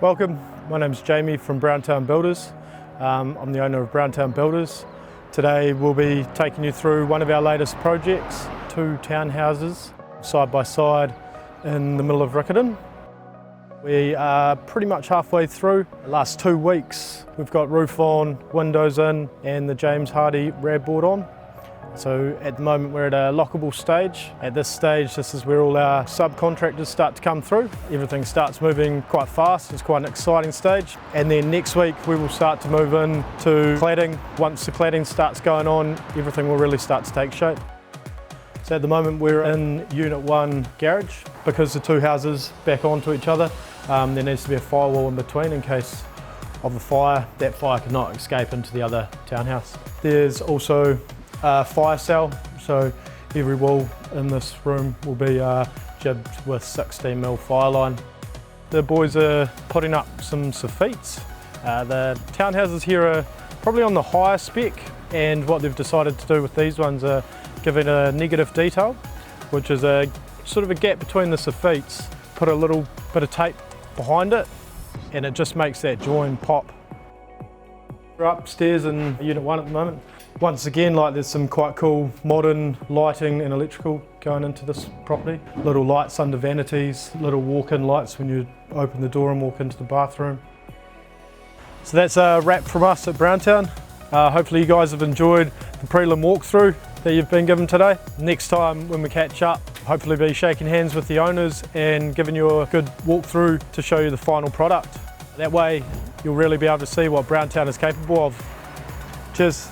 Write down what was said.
Welcome, my name's Jamie from Browntown Builders. I'm the owner of Browntown Builders. Today we'll be taking you through one of our latest projects, 2 townhouses side by side in the middle of Riccarton. We are pretty much halfway through. The last 2 weeks we've got roof on, windows in and the James Hardie RAD board on. So at the moment we're at a lockable stage. At this stage, this is where all our subcontractors start to come through. Everything starts moving quite fast. It's quite an exciting stage. And then next week we will start to move into cladding. Once the cladding starts going on, everything will really start to take shape. So at the moment we're in Unit 1 garage. Because the 2 houses back onto each other, there needs to be a firewall in between in case of a fire. That fire cannot escape into the other townhouse. There's also a fire cell, so every wall in this room will be jibbed with 16mm fire line. The boys are putting up some soffites. The townhouses here are probably on the higher spec, and what they've decided to do with these ones are give it a negative detail, which is a sort of a gap between the soffites. Put a little bit of tape behind it and it just makes that join pop. We're upstairs in Unit 1 at the moment. Once again, there's some quite cool modern lighting and electrical going into this property. Little lights under vanities, little walk-in lights when you open the door and walk into the bathroom. So that's a wrap from us at Browntown. Hopefully you guys have enjoyed the prelim walkthrough that you've been given today. Next time when we catch up, hopefully be shaking hands with the owners and giving you a good walkthrough to show you the final product. That way you'll really be able to see what Browntown is capable of. Cheers.